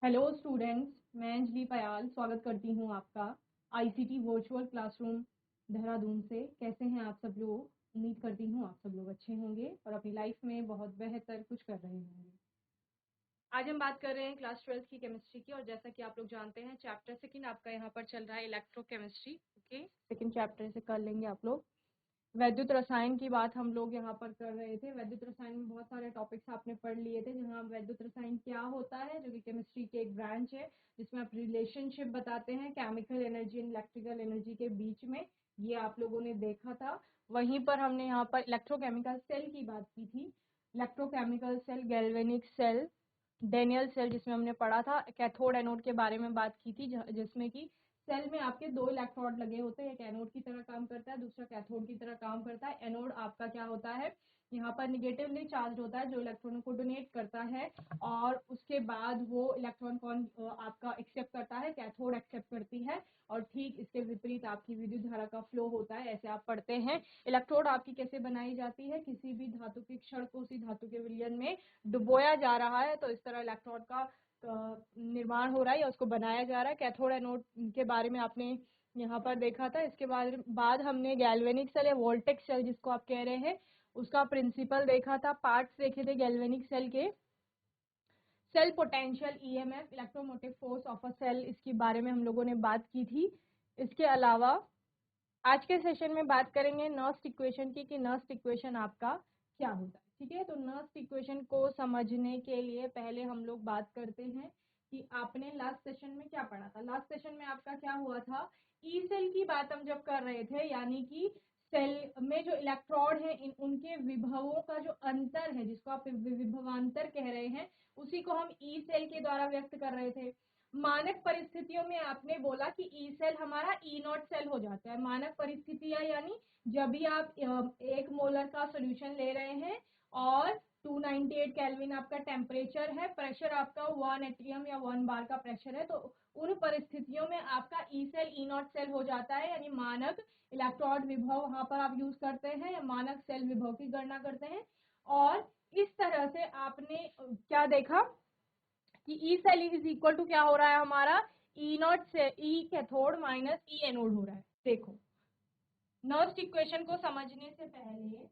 Hello students, मैं अंजलि पयाल स्वागत करती हूँ आपका आईसीटी वर्चुअल क्लासरूम देहरादून से। कैसे हैं आप सब लोग? उम्मीद करती हूँ आप सब लोग अच्छे होंगे और अपनी लाइफ में बहुत बेहतर कुछ कर रहे होंगे। आज हम बात कर रहे हैं क्लास 12 की केमिस्ट्री की, और जैसा कि आप लोग जानते हैं चैप्टर सेकंड आपका यहाँ पर चल रहा है इलेक्ट्रोकेमिस्ट्री। ओके, सेकंड चैप्टर से कर लेंगे आप लोग। वैद्युत रसायन की बात हम लोग यहाँ पर कर रहे थे। वैद्युत रसायन में बहुत सारे टॉपिक्स आपने पढ़ लिए थे, जहाँ वैद्युत रसायन क्या होता है, जो कि केमिस्ट्री के एक ब्रांच है, जिसमें आप रिलेशनशिप बताते हैं chemical energy and electrical energy के बीच में। ये आप लोगों ने देखा था। वहीं पर हमने यहाँ पर इलेक्ट्रोकेमिकल सेल की बात की थी। Electrochemical cell, galvanic cell, Daniell cell, जिसमें हमने पढ़ा था। कैथोड एनोड के बारे में बात की थी, जिसमें कि सेल में आपके दो इलेक्ट्रोड लगे होते हैं, एक एनोड की तरह काम करता है, दूसरा कैथोड की तरह काम करता है। एनोड आपका क्या होता है, यहाँ पर निगेटिवली चार्ज होता है, जो इलेक्ट्रॉनों को डोनेट करता है, और उसके बाद वो इलेक्ट्रॉन कौन आपका एक्सेप्ट करता है, कैथोड एक्सेप्ट करती है, और ठीक इसके विपरीत आपकी विद्युत धारा का फ्लो होता है। ऐसे आप पढ़ते हैं। इलेक्ट्रोड आपकी कैसे बनाई जाती है, किसी भी धातु के क्षण को उसी धातु के विलयन में डुबोया जा रहा है, तो इस तरह इलेक्ट्रोड का निर्माण हो रहा है या उसको बनाया जा रहा है। कैथोड एनोड के बारे में आपने यहाँ पर देखा था। इसके बाद हमने गैल्वेनिक सेल या वोल्टेक सेल, जिसको आप कह रहे हैं, उसका प्रिंसिपल देखा था, पार्ट्स देखे थे गैल्वेनिक सेल के। Cell potential, EMF, electromotive force of a cell, इसके बारे में हम लोगों ने बात की थी। इसके अलावा आज के सेशन में बात करेंगे नर्स्ट इक्वेशन की, कि नर्स्ट इक्वेशन आपका क्या होता है। ठीक है, तो नर्स्ट इक्वेशन को समझने के लिए पहले हम लोग बात करते हैं कि आपने लास्ट सेशन में क्या पढ़ा था। लास्ट सेशन में आपका क्या हुआ था, ई सेल की बात हम जब कर रहे थे, यानी कि सेल में जो इलेक्ट्रॉन है, उनके विभवों का जो अंतर है, जिसको आप विभवांतर कह रहे हैं, उसी को हम ई सेल के द्वारा व्यक्त कर रहे थे। मानक परिस्थितियों में आपने बोला कि ई सेल हमारा ई नॉट सेल हो जाता है। मानक परिस्थितियां यानी जब भी आप 1 मोलर का सोल्यूशन ले रहे हैं और 298 केल्विन आपका टेम्परेचर है, प्रेशर आपका 1 एटम या 1 बार का प्रेशर है, तो उन परिस्थितियों में आपका E cell E not cell हो जाता है, यानी मानक इलेक्ट्रॉन विभव वहां पर आप यूज करते हैं या मानक सेल विभव की गणना करते हैं। और इस तरह से आपने क्या देखा कि E cell is equal to क्या हो रहा है हमारा, ई नॉट से E cathode minus E anode हो रहा है। देखो, नर्स्ट इक्वेशन को समझने से पहले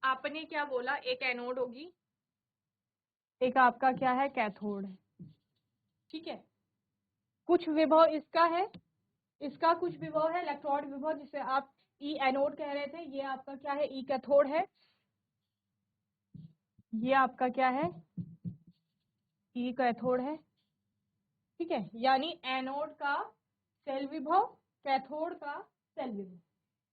आपने क्या बोला, एक एनोड होगी, एक आपका क्या है, कैथोड है। ठीक है, कुछ विभव इसका है, इसका कुछ विभव है, इलेक्ट्रॉन विभव, जिसे आप ई एनोड कह रहे थे, ये आपका क्या है, ई कैथोड है। ये आपका क्या है, ई कैथोड है। ठीक है, यानी एनोड का सेल विभव, कैथोड का सेल विभव,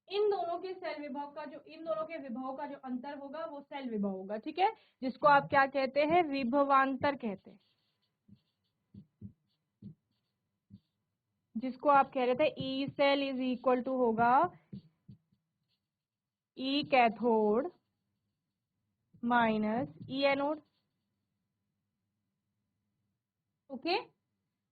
इन दोनों के सेल विभव का जो, इन दोनों के विभव का जो अंतर होगा वो सेल विभव होगा। ठीक है, जिसको आप क्या कहते हैं, विभवांतर कहते हैं, जिसको आप कह रहे थे E cell is equal to होगा E cathode minus E anode. Okay,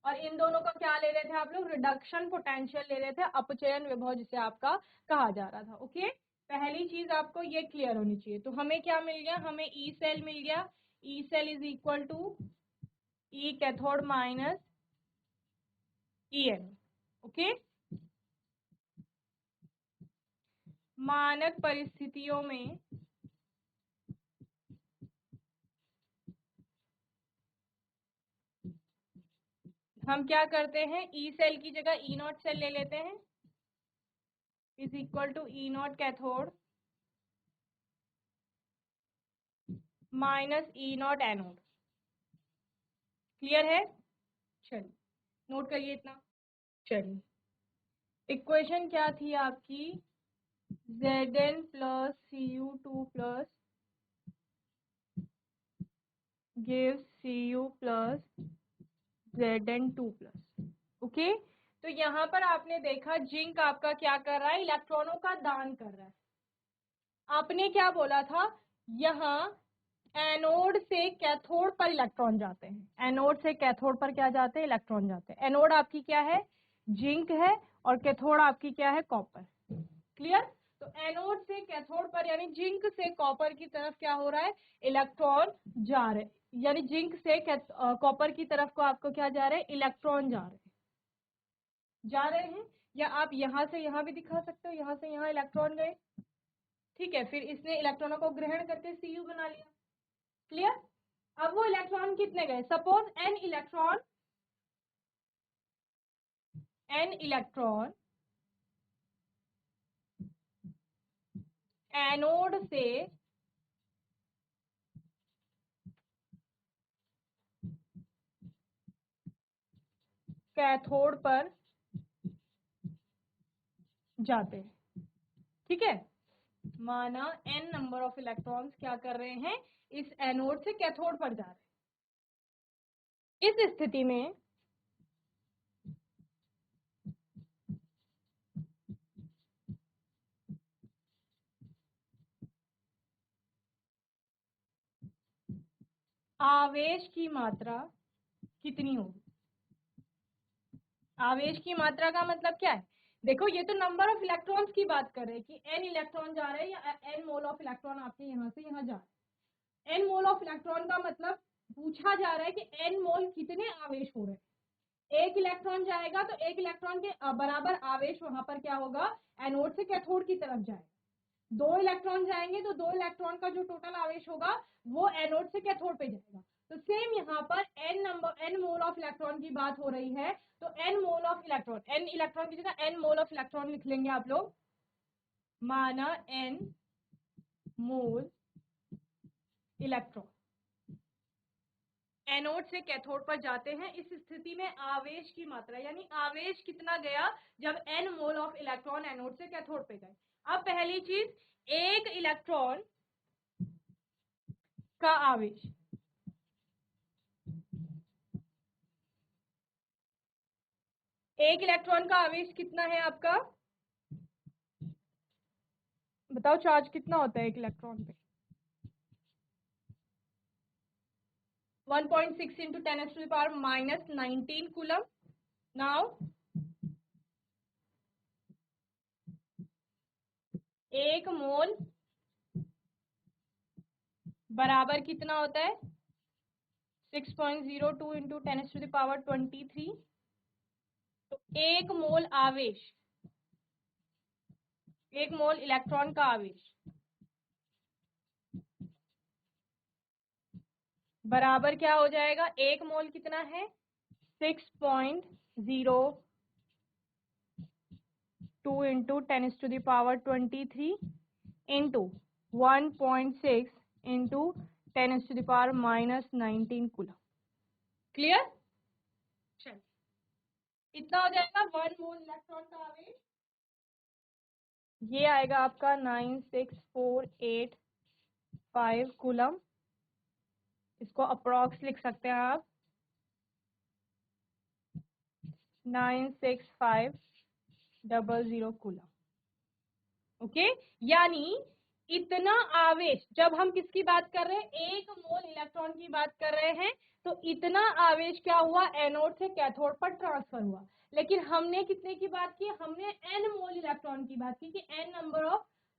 और इन दोनों का क्या ले रहे थे आप लोग, रिडक्शन पोटेंशियल ले रहे थे, अपचयन विभव जिसे आपका कहा जा रहा था। ओके, पहली चीज आपको ये क्लियर होनी चाहिए। तो हमें क्या मिल गया, हमें ई सेल मिल गया, E cell is equal to E cathode minus E anode. Okay, मानक परिस्थितियों में हम क्या करते हैं, ई सेल की जगह ई नॉट सेल ले लेते हैं, is equal to E naught cathode minus E naught anode. Clear है? चलिए नोट करिए इतना। चलिए, इक्वेशन क्या थी आपकी, Zn plus Cu2 plus gives Cu plus Zn2 plus. Okay, तो यहाँ पर आपने देखा जिंक आपका क्या कर रहा है, इलेक्ट्रॉनों का दान कर रहा है। आपने क्या बोला था, यहाँ एनोड से कैथोड पर इलेक्ट्रॉन जाते हैं। एनोड से कैथोड पर क्या जाते हैं? इलेक्ट्रॉन जाते हैं। एनोड आपकी क्या है? जिंक है, और कैथोड आपकी क्या है? कॉपर। क्लियर? तो एनोड से कैथोड पर यानी जिंक से कॉपर की तरफ क्या हो रहा है? इलेक्ट्रॉन जा रहे हैं। यानी जिंक से कॉपर की तरफ को आपको क्या जा रहे हैं? इलेक्ट्रॉन जा रहे हैं। या आप यहां से यहां भी दिखा सकते हो, यहां से यहां इलेक्ट्रॉन गए, ठीक है, फिर इसने इलेक्ट्रॉनों को ग्रहण करके Cu बना लिया। क्लियर? अब वो इलेक्ट्रॉन कितने गए? सपोज n इलेक्ट्रॉन एनोड से कैथोड पर जाते हैं, ठीक है। माना n नंबर ऑफ इलेक्ट्रॉन्स क्या कर रहे हैं? इस एनोड से कैथोड पर जा रहे हैं। इस स्थिति में आवेश की मात्रा कितनी होगी? आवेश की मात्रा का मतलब क्या है? देखो, ये तो नंबर ऑफ इलेक्ट्रॉन्स की बात कर रहे हैं कि n इलेक्ट्रॉन जा रहे हैं या n मोल ऑफ इलेक्ट्रॉन आपके यहाँ से यहाँ जा रहे हैं। n मोल ऑफ इलेक्ट्रॉन का मतलब पूछा जा रहा है कि n मोल कितने आवेश हो रहे हैं। एक इलेक्ट्रॉन जाएगा तो एक इलेक्ट्रॉन के बराबर आवेश वहां पर क्या होगा? एनोड से कैथोड की तरफ जाएगा। दो इलेक्ट्रॉन जाएंगे तो दो इलेक्ट्रॉन का जो टोटल आवेश होगा वो एनोड से कैथोड पे जाएगा। तो सेम यहाँ पर n मोल ऑफ इलेक्ट्रॉन की बात हो रही है, तो n mole of electron, n electron की जगह n मोल ऑफ इलेक्ट्रॉन लिख लेंगे आप लोग। माना n मोल इलेक्ट्रॉन एनोड से कैथोड पर जाते हैं। इस स्थिति में आवेश की मात्रा यानी आवेश कितना गया जब n mole of electron anode से कैथोड पे गए। अब पहली चीज, एक इलेक्ट्रॉन का आवेश, एक इलेक्ट्रॉन का आवेश कितना है आपका? बताओ, चार्ज कितना होता है एक इलेक्ट्रॉन पे? 1.6 into 10 to the power minus 19 coulomb. Now एक मोल बराबर कितना होता है? 6.02 into 10 to the power 23। तो एक मोल आवेश, एक मोल इलेक्ट्रॉन का आवेश बराबर क्या हो जाएगा? एक मोल कितना है? 6.02 into 10 to the power 23 into 1.6 into 10 to the power minus 19 coulomb. Clear? चलिए, इतना हो जाएगा 1 मोल इलेक्ट्रॉन का आवेश। ये आएगा आपका 96485 कूलम। इसको अप्रोक्स लिख सकते हैं आप 96500 कूलम। ओके, यानी इतना आवेश, जब हम किसकी बात कर रहे हैं? एक मोल इलेक्ट्रॉन की बात कर रहे हैं, तो इतना आवेश क्या हुआ? एनोड से कैथोड पर ट्रांसफर हुआ। लेकिन हमने कितने की बात की? हमने n मोल इलेक्ट्रॉन की बात की कि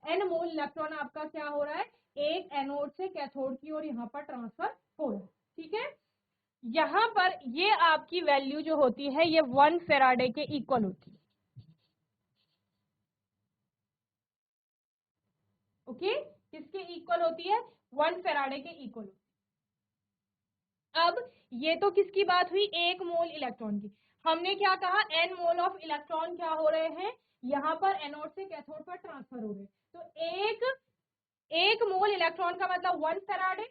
n मोल इलेक्ट्रॉन आपका क्या हो रहा है? एक एनोड से कैथोड की ओर यहाँ पर ट्रांसफर हो रहा है, ठीक है। यहाँ पर ये आपकी वैल्यू जो होती है ये 1 फेराडे के इक्वल होती है। ओके, किसके इक्वल होती है? 1 फेराडे के इक्वल। अब ये तो किसकी बात हुई? एक मोल इलेक्ट्रॉन की। हमने क्या कहा? n मोल ऑफ इलेक्ट्रॉन क्या हो रहे हैं? यहाँ पर एनोड से कैथोड पर ट्रांसफर हो रहे हैं। तो एक मोल इलेक्ट्रॉन का मतलब 1 फेराडे,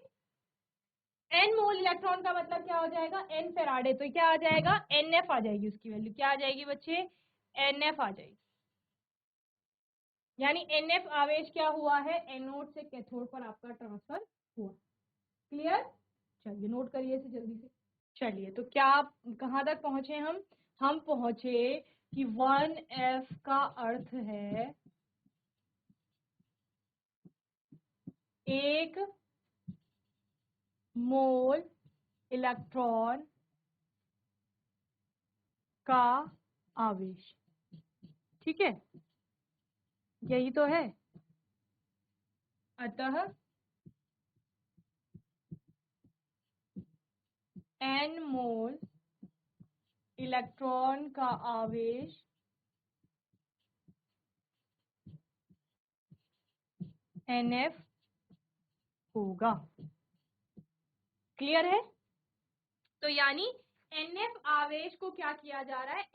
n मोल इलेक्ट्रॉन का मतलब क्या हो जाएगा? n Faraday. तो क्या आ जाएगा? nf आ जाएगी, उसकी वैल्यू क्या आ जाएगी बच्चे? nf आ जाएगी। यानी nf आवेश क्या हुआ है? एनोड से कैथोड पर आपका ट्रांसफर हुआ। क्लियर? चलिए, नोट करिए इसे जल्दी से। चलिए, तो क्या कहाँ तक पहुंचे हम पहुंचे कि 1f का अर्थ है एक मोल इलेक्ट्रॉन का आवेश। ठीक है, यही तो है। अतः n मोल इलेक्ट्रॉन का आवेश NF होगा। क्लियर है? तो यानी NF आवेश को क्या किया जा रहा है,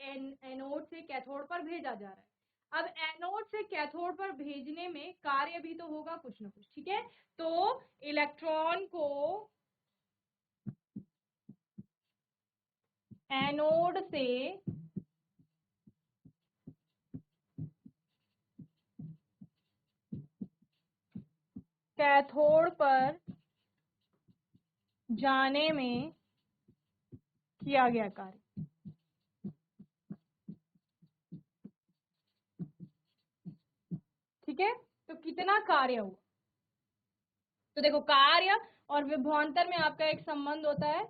एनोड से कैथोड पर भेजा जा रहा है। अब एनोड से कैथोड पर भेजने में कार्य भी तो होगा कुछ ना कुछ। ठीक है, तो इलेक्ट्रॉन को एनोड से कैथोड पर जाने में किया गया कार्य। ठीक है, तो कितना कार्य हुआ? तो देखो, कार्य और विभवांतर में आपका एक संबंध होता है।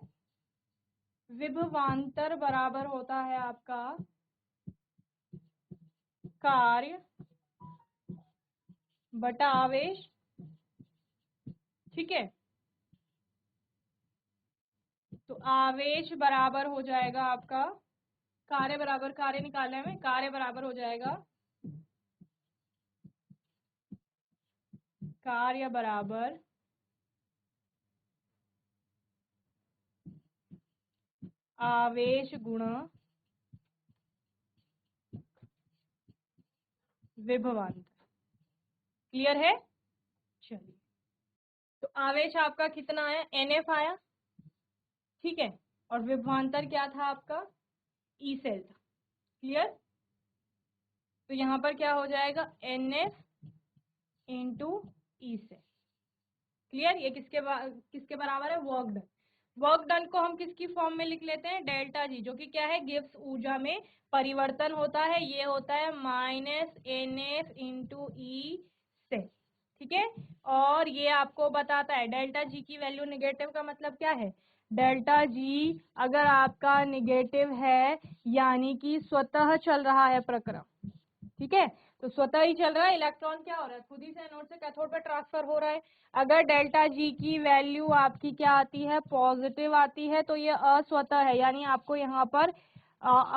विभवांतर बराबर होता है आपका कार्य बटा आवेश। ठीक है, तो आवेश बराबर हो जाएगा आपका कार्य बराबर, कार्य निकालने में कार्य बराबर हो जाएगा कार्य बराबर आवेश गुणा विभवांतर। क्लियर है? चलिए, तो आवेश आपका कितना आया, NF आया। ठीक है, और विभवांतर क्या था आपका, ई सेल था। क्लियर? तो यहाँ पर क्या हो जाएगा, NF into E cell. Clear? ये किसके बराबर है, वर्क डन। वर्क डन को हम किसकी फॉर्म में लिख लेते हैं, डेल्टा जी, जो कि क्या है, गिब्स ऊर्जा में परिवर्तन होता है। ये होता है -NF इंटू ई से। ठीक है, और ये आपको बताता है डेल्टा जी की वैल्यू निगेटिव का मतलब क्या है, डेल्टा जी अगर आपका निगेटिव है यानी कि स्वतः चल रहा है प्रक्रम। ठीक है, तो स्वतः ही चल रहा है, इलेक्ट्रॉन क्या हो रहा है, खुद ही से एनोड से कैथोड पर ट्रांसफर हो रहा है। अगर डेल्टा जी की वैल्यू आपकी क्या आती है, पॉजिटिव आती है, तो ये अस्वतः है, यानी आपको यहाँ पर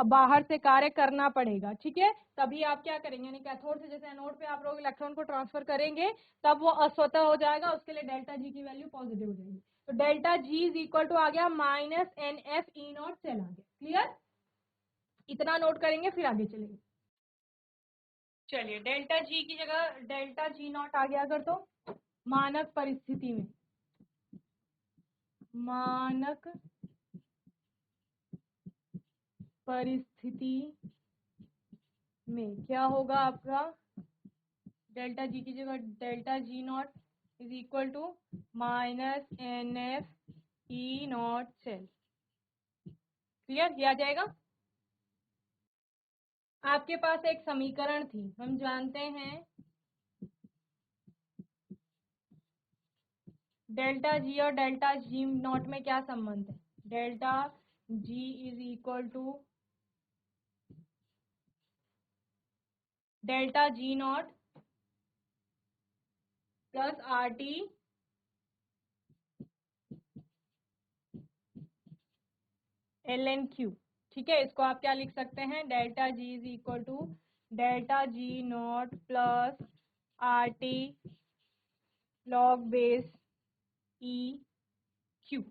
बाहर से कार्य करना पड़ेगा। ठीक है, तभी आप क्या करेंगे, यानी कैथोड से जैसे एनोड पे आप लोग इलेक्ट्रॉन को ट्रांसफर करेंगे तब वो अस्वतः हो जाएगा, उसके लिए डेल्टा जी की वैल्यू पॉजिटिव हो जाएगी। तो delta G is equal to आ गया -NF E0 सेल आ गया। क्लियर? इतना नोट करेंगे फिर आगे चलेंगे। चलिए, डेल्टा जी की जगह डेल्टा जी नॉट आ गया अगर, तो मानक परिस्थिति में, मानक परिस्थिति में क्या होगा आपका, डेल्टा जी की जगह delta G not is equal to -NF E0 cell. Clear? किया जाएगा। आपके पास एक समीकरण थी, हम जानते हैं डेल्टा जी और डेल्टा जी नॉट में क्या संबंध है, delta G is equal to delta G not plus RT ln/Q। ठीक है, इसको आप क्या लिख सकते हैं, delta G is equal to delta G not plus RT log base EQ।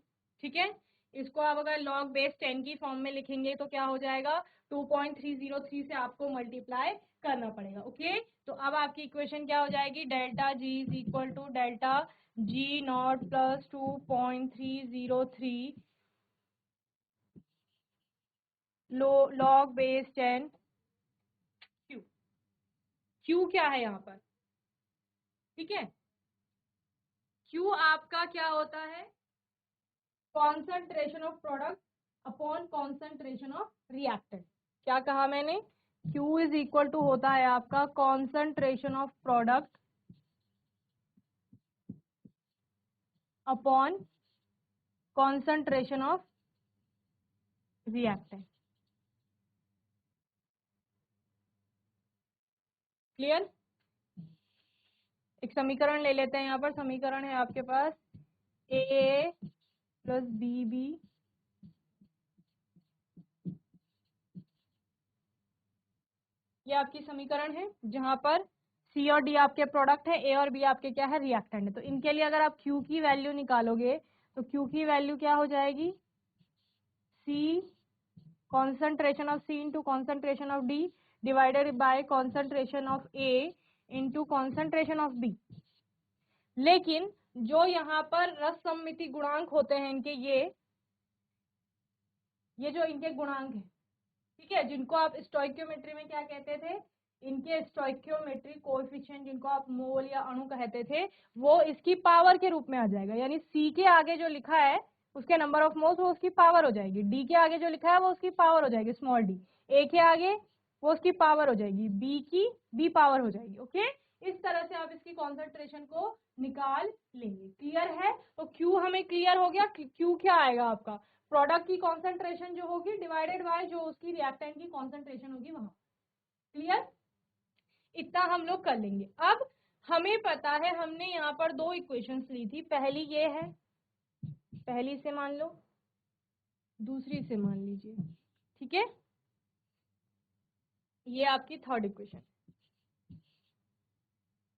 ठीक है, इसको आप अगर लॉग बेस 10 की फॉर्म में लिखेंगे तो क्या हो जाएगा, 2303 से आपको मल्टीप्लाई करना पड़ेगा। ओके, तो अब आपकी इक्वेशन क्या हो जाएगी, delta G is equal to delta G not plus 2303 log base 10 Q। Q क्या है यहाँ पर, ठीक है, Q आपका क्या होता है, concentration of product upon concentration of reactant. क्या कहा मैंने, Q इज इक्वल टू होता है आपका concentration of product upon concentration of reactant. Clear? एक समीकरण ले लेते हैं, यहाँ पर समीकरण है आपके पास ए प्लस बी बी ये आपकी समीकरण है, जहां पर सी और डी आपके प्रोडक्ट है, ए और बी आपके क्या है, रिएक्टेंट है। तो इनके लिए अगर आप क्यू की वैल्यू निकालोगे तो क्यू की वैल्यू क्या हो जाएगी, C concentration of C into concentration of D divided by concentration of A into concentration of B. लेकिन जो यहाँ पर रस सम्मिति गुणांक होते हैं इनके, ये जो इनके गुणांक है, ठीक है, जिनको आप स्टोइकियोमेट्री में क्या कहते थे, इनके स्टोइकियोमेट्री कोएफिशिएंट जिनको आप मोल या अणु कहते थे, वो इसकी पावर के रूप में आ जाएगा। यानी सी के आगे जो लिखा है उसके नंबर ऑफ मोल्स वो उसकी पावर हो जाएगी, डी के आगे जो लिखा है वो उसकी पावर हो जाएगी स्मॉल डी, ए के आगे वो उसकी पावर हो जाएगी, बी की बी पावर हो जाएगी। ओके, इस तरह से आप इसकी कॉन्सेंट्रेशन को निकाल लेंगे। क्लियर है? तो क्यू हमें क्लियर हो गया। क्यू क्या आएगा आपका, प्रोडक्ट की कॉन्सेंट्रेशन जो होगी डिवाइडेड बाय जो उसकी रिएक्टेंट की कॉन्सेंट्रेशन होगी वहां। क्लियर? इतना हम लोग कर लेंगे। अब हमें पता है, हमने यहाँ पर दो इक्वेशंस ली थी, पहली ये है, पहली से मान लो, दूसरी से मान लीजिए, ठीक है, ये आपकी थर्ड इक्वेशन।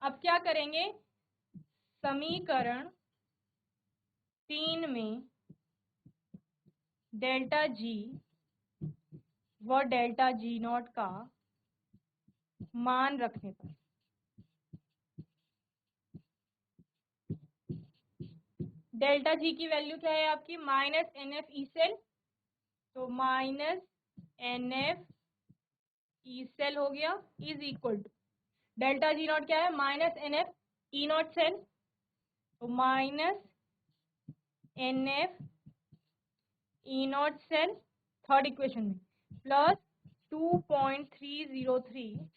अब क्या करेंगे, समीकरण 3 में डेल्टा जी व डेल्टा जी नॉट का मान रखने पर डेल्टा जी की वैल्यू क्या है आपकी, minus N F E cell, तो minus N F E cell हो गया, is equal to delta G not क्या है, minus N F E not cell, तो minus N F E not cell third equation में, plus 2.303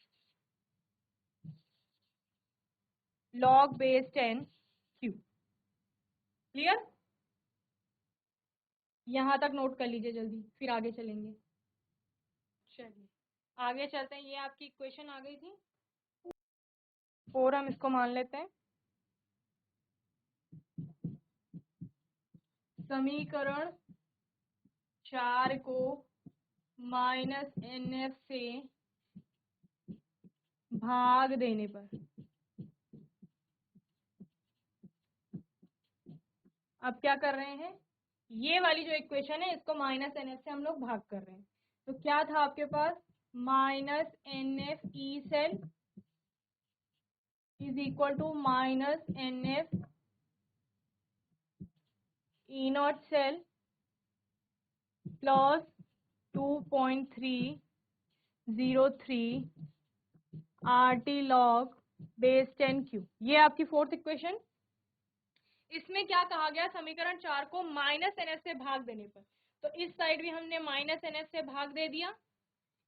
log base 10 Q। Clear? यहां तक note कर लीजिए जल्दी, फिर आगे चलेंगे। चलिए आगे चलते हैं, ये आपकी इक्वेशन आ गई थी 4, हम इसको मान लेते हैं। समीकरण 4 को माइनस एन एफ से भाग देने पर अब क्या कर रहे हैं, ये वाली जो इक्वेशन है इसको माइनस एन एफ से हम लोग भाग कर रहे हैं। तो क्या था आपके पास, minus N F E cell is equal to minus N F E not cell plus 2.303 R T log base 10 Q. ये आपकी फोर्थ इक्वेशन। इसमें क्या कहा गया, समीकरण 4 को माइनस एन एफ से भाग देने पर, तो इस साइड भी हमने माइनस एन एफ से भाग दे दिया,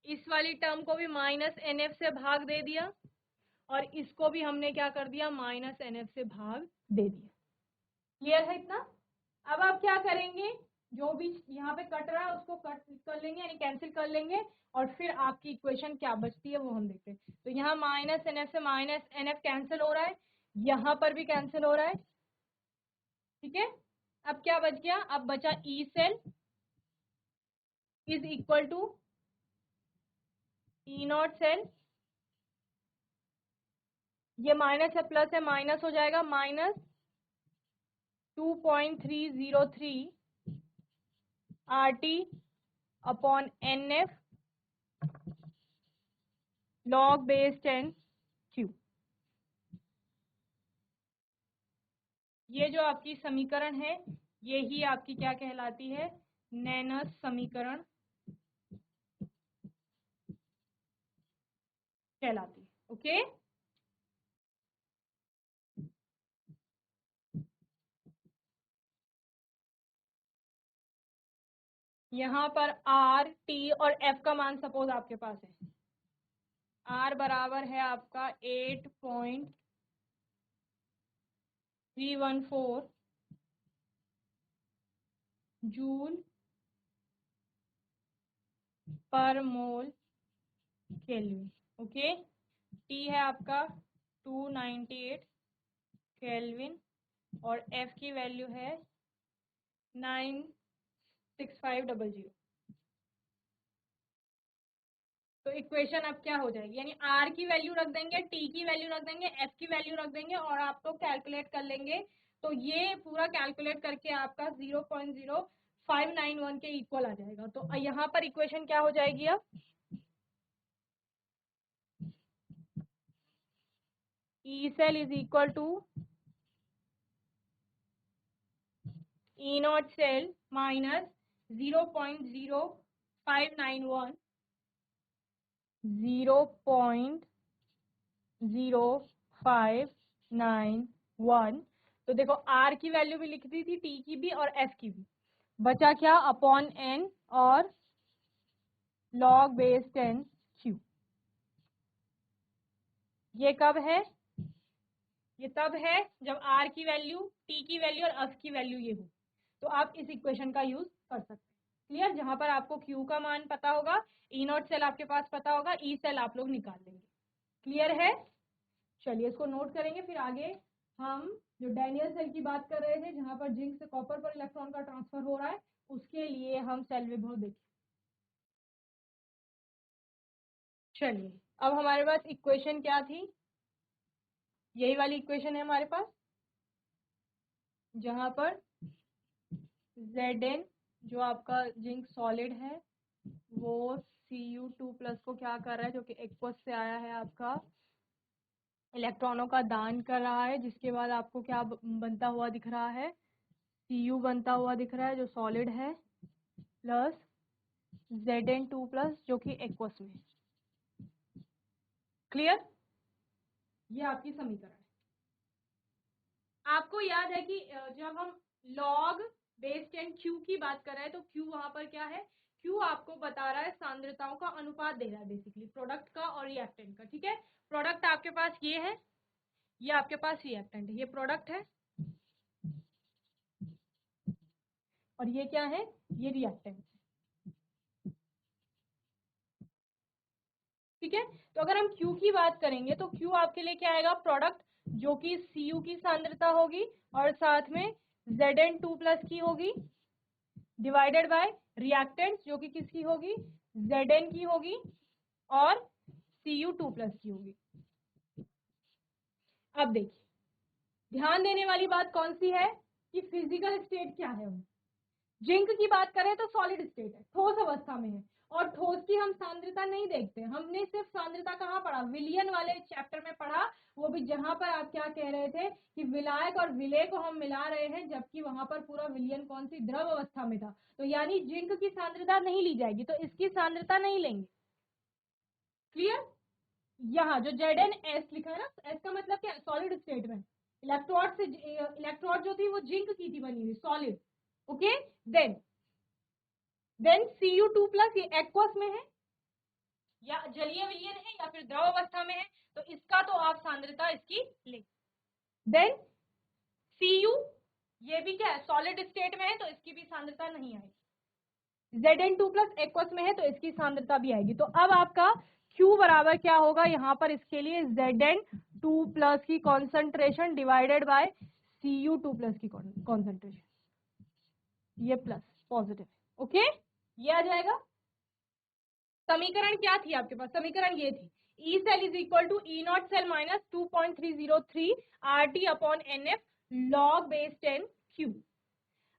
इस वाली टर्म को भी माइनस एन एफ से भाग दे दिया, और इसको भी हमने क्या कर दिया, माइनस एन एफ से भाग दे दिया। क्लियर है इतना? अब आप क्या करेंगे, जो भी यहाँ पे कट रहा है उसको कट कर लेंगे, यानी कैंसिल कर लेंगे, और फिर आपकी इक्वेशन क्या बचती है वो हम देखते हैं। तो यहाँ माइनस एन एफ से माइनस एन एफ कैंसिल हो रहा है, यहाँ पर भी कैंसिल हो रहा है, ठीक है। अब क्या बच गया, अब बचा E cell is equal to E not cell, ये माइनस है प्लस है, माइनस हो जाएगा, minus 2.303 R T upon N F log base 10 Q. ये जो आपकी समीकरण है ये ही आपकी क्या कहलाती है, नैनस समीकरण कहलाती है। ओके, यहाँ पर आर टी और एफ का मान सपोज आपके पास है, आर बराबर है आपका 8.314 जूल पर मोल केल्विन। ओके, टी है आपका 298 केल्विन और एफ की वैल्यू है 96500। तो इक्वेशन अब क्या हो जाएगी, यानी आर की वैल्यू रख देंगे, टी की वैल्यू रख देंगे, एफ की वैल्यू रख देंगे और आप तो कैलकुलेट कर लेंगे। तो ये पूरा कैलकुलेट करके आपका 0.0591 के इक्वल आ जाएगा। तो यहाँ पर इक्वेशन क्या हो जाएगी अब, E cell is equal to E not cell minus 0.0591 0.0591। तो देखो आर की वैल्यू भी लिख दी थी, टी की भी और एफ की भी। बचा क्या, अपॉन एन और log बेस 10 क्यू। ये कब है, ये तब है जब आर की वैल्यू, टी की वैल्यू और एफ की वैल्यू ये हो। तो आप इस इक्वेशन का यूज कर सकते हैं। क्लियर, जहां पर आपको क्यू का मान पता होगा, ई नॉट सेल आपके पास पता होगा, ई सेल आप लोग निकाल लेंगे। क्लियर है, चलिए इसको नोट करेंगे। फिर आगे हम जो डैनियल सेल की बात कर रहे थे, जहां पर जिंक से कॉपर पर इलेक्ट्रॉन का ट्रांसफर हो रहा है, उसके लिए हम सेल विभव देखें। चलिए, अब हमारे पास इक्वेशन क्या थी, यही वाली इक्वेशन है हमारे पास, जहां पर Zn जो आपका जिंक सॉलिड है वो Cu2+ को क्या कर रहा है, जो कि एक्वस से आया है आपका, इलेक्ट्रॉनों का दान कर रहा है, जिसके बाद आपको क्या बनता हुआ दिख रहा है, Cu बनता हुआ दिख रहा है जो सॉलिड है, प्लस Zn2+ जो कि एक्वस में। क्लियर, ये आपकी समीकरण है। आपको याद है कि जब हम log बेस 10 Q की बात कर रहे हैं, तो Q वहां पर क्या है, Q आपको बता रहा है सांद्रताओं का अनुपात दे रहा है, बेसिकली प्रोडक्ट का और रिएक्टेंट का। ठीक है, प्रोडक्ट आपके पास ये है, ये आपके पास रिएक्टेंट है, ये प्रोडक्ट है और ये क्या है, ये रिएक्टेंट। ठीक है, तो अगर हम Q की बात करेंगे तो Q आपके लिए क्या आएगा, प्रोडक्ट जो कि Cu की सांद्रता होगी और साथ में Zn2+ की होगी, डिवाइडेड बाय रिएक्टेंट जो कि किसकी होगी, Zn की होगी और Cu2+ की होगी। अब देखिए, ध्यान देने वाली बात कौन सी है कि फिजिकल स्टेट क्या है। जिंक की बात करें तो सॉलिड स्टेट है, ठोस अवस्था में है, और ठोस की हम सांद्रता नहीं देखते। हमने सिर्फ सांद्रता कहाँ पढ़ा, विलियन वाले चैप्टर में पढ़ा, वो भी जहां पर आप क्या कह रहे थे कि विलायक और विलेय को हम मिला रहे हैं, जबकि वहां पर पूरा विलियन कौन सी, द्रव अवस्था में था। तो यानी जिंक की सांद्रता नहीं ली जाएगी, तो इसकी सांद्रता नहीं लेंगे। क्लियर, यहाँ जो Zn(S) लिखा है ना, S का मतलब क्या, सॉलिड स्टेट में इलेक्ट्रोड से, इलेक्ट्रोड जो थी वो जिंक की थी बनी हुई, सॉलिड। ओके, देन Cu2+ ये एक्वस में है या जलीय विलयन है या फिर द्रव अवस्था में है, तो इसका तो आप सांद्रता इसकी ले। देन Cu ये भी क्या है, सॉलिड स्टेट में है, तो इसकी भी सांद्रता नहीं आएगी। Zn2+ एक्वस में है तो इसकी सांद्रता भी आएगी। तो अब आपका Q बराबर क्या होगा, यहाँ पर इसके लिए Zn2+ की कॉन्सेंट्रेशन डिवाइडेड बाय Cu2+ की कॉन्सेंट्रेशन, ये प्लस पॉजिटिव। ओके, ये आ जाएगा। समीकरण क्या थी आपके पास, समीकरण ये थी, E cell is equal to E not cell minus 2.303 RT upon NF log base 10 Q।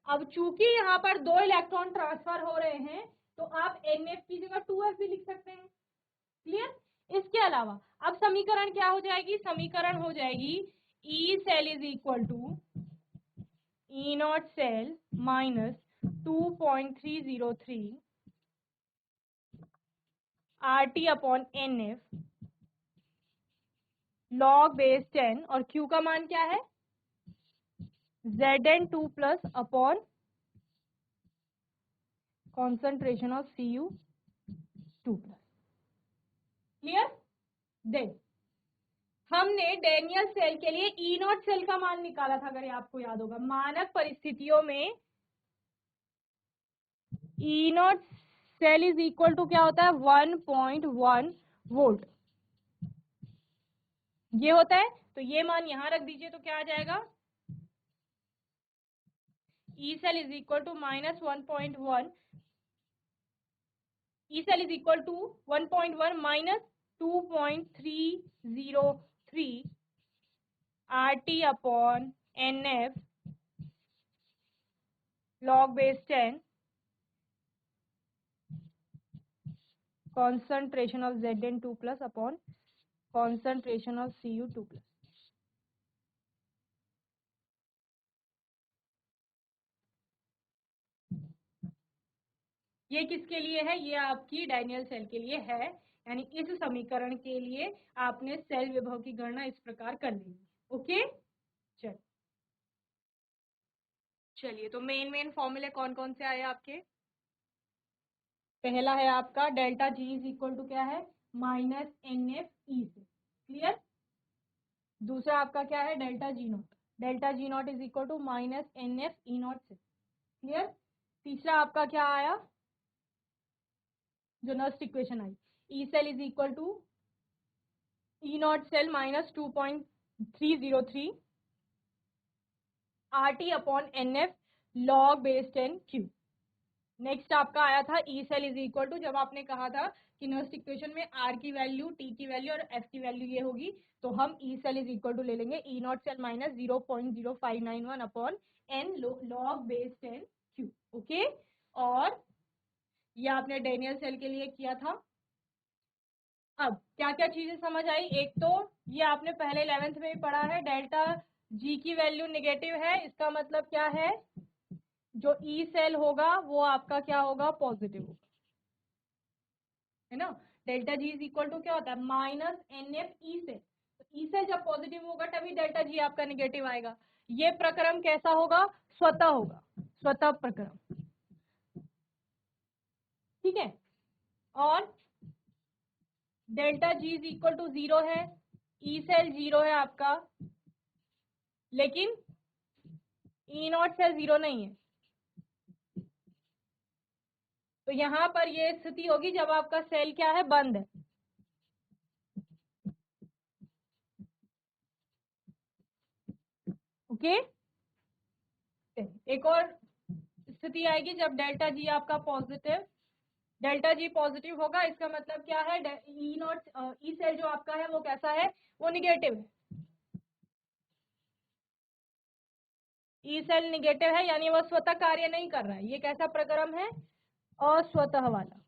अब चूंकि यहाँ पर 2 इलेक्ट्रॉन ट्रांसफर हो रहे हैं, तो आप NF की जगह 2F भी लिख सकते हैं। क्लियर, इसके अलावा अब समीकरण क्या हो जाएगी, समीकरण हो जाएगी E cell is equal to E not cell minus 2.303 RT upon NF log base 10, और Q का मान क्या है, Zn2+ upon concentration of Cu2+। Clear, then हमने डैनियल सेल के लिए ई नॉट सेल का मान निकाला था, अगर आपको याद होगा, मानक परिस्थितियों में E not cell is equal to क्या होता है 1.1 वोल्ट, ये होता है। तो ये मान यहां रख दीजिए तो क्या आ जाएगा, E cell is equal to -1.1, E cell is equal to 1.1 minus 2.303 RT upon NF log base 10 concentration of Zn2 plus upon concentration of Cu2 plus। ये किसके लिए है, ये आपकी डैनियल सेल के लिए है, यानी इस समीकरण के लिए आपने सेल विभव की गणना इस प्रकार कर ली। ओके, चलिए तो मेन फॉर्मूले कौन कौन से आए आपके। पहला है आपका delta G is equal to क्या है -NF ई से, क्लियर। दूसरा आपका क्या है delta G not is equal to -NF E not से, क्लियर। तीसरा आपका क्या आया, जो नर्स्ट इक्वेशन आई, E cell is equal to E not cell -2.303 RT upon NF log base 10 Q। Next आपका आया था E cell is equal to, जब आपने कहा था कि नर्स्ट इक्वेशन में R की वैल्यू, T की वैल्यू और F की वैल्यू ये होगी, तो हम ई सेल इज इक्वल टू ले लेंगे E not cell -0.0591 upon N log base 10 Q। Okay, और ये आपने डेनियल सेल के लिए किया था। अब क्या क्या चीजें समझ आई, एक तो ये आपने पहले 11th में भी पढ़ा है, डेल्टा जी की वैल्यू नेगेटिव है, इसका मतलब क्या है, जो ई सेल होगा वो आपका क्या होगा, पॉजिटिव होगा, है ना। Delta G is equal to क्या होता है -NF ई सेल, तो ई सेल जब पॉजिटिव होगा तभी डेल्टा जी आपका नेगेटिव आएगा। ये प्रक्रम कैसा होगा, स्वतः होगा, स्वतः प्रक्रम, ठीक है। और delta G is equal to 0 है, ई सेल 0 है आपका, लेकिन ई नॉट सेल 0 नहीं है। तो यहां पर ये स्थिति होगी जब आपका सेल क्या है, बंद है। ओके, एक और स्थिति आएगी जब डेल्टा जी आपका पॉजिटिव, डेल्टा जी पॉजिटिव होगा, इसका मतलब क्या है, ई नॉट ई सेल जो आपका है वो कैसा है, वो निगेटिव है। ई सेल निगेटिव है यानी वो स्वतः कार्य नहीं कर रहा है, ये कैसा प्रक्रम है, अस्वतः वाला।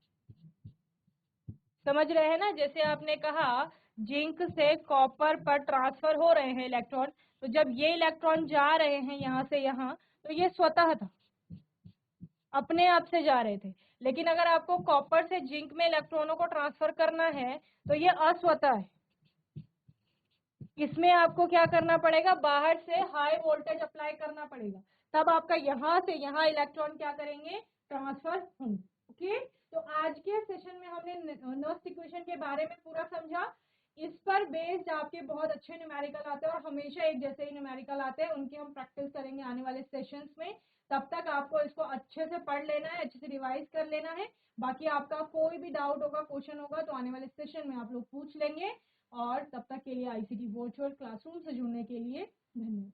समझ रहे हैं ना, जैसे आपने कहा जिंक से कॉपर पर ट्रांसफर हो रहे हैं इलेक्ट्रॉन, तो जब ये इलेक्ट्रॉन जा रहे हैं यहाँ से यहाँ, तो ये स्वतः था, अपने आप से जा रहे थे। लेकिन अगर आपको कॉपर से जिंक में इलेक्ट्रॉनों को ट्रांसफर करना है तो ये अस्वतः है, इसमें आपको क्या करना पड़ेगा, बाहर से हाई वोल्टेज अप्लाई करना पड़ेगा, तब आपका यहाँ से यहाँ इलेक्ट्रॉन क्या करेंगे, ट्रांसफर होंगे। ओके, तो आज के सेशन में हमने नर्स्ट इक्वेशन के बारे में पूरा समझा। इस पर बेस्ड आपके बहुत अच्छे न्यूमेरिकल आते हैं और हमेशा एक जैसे ही न्यूमेरिकल आते हैं, उनकी हम प्रैक्टिस करेंगे आने वाले सेशंस में। तब तक आपको इसको अच्छे से पढ़ लेना है, अच्छे से रिवाइज कर लेना है। बाकी आपका कोई भी डाउट होगा, क्वेश्चन होगा, तो आने वाले सेशन में आप लोग पूछ लेंगे। और तब तक के लिए आईसीटी वर्चुअल क्लासरूम से जुड़ने के लिए धन्यवाद।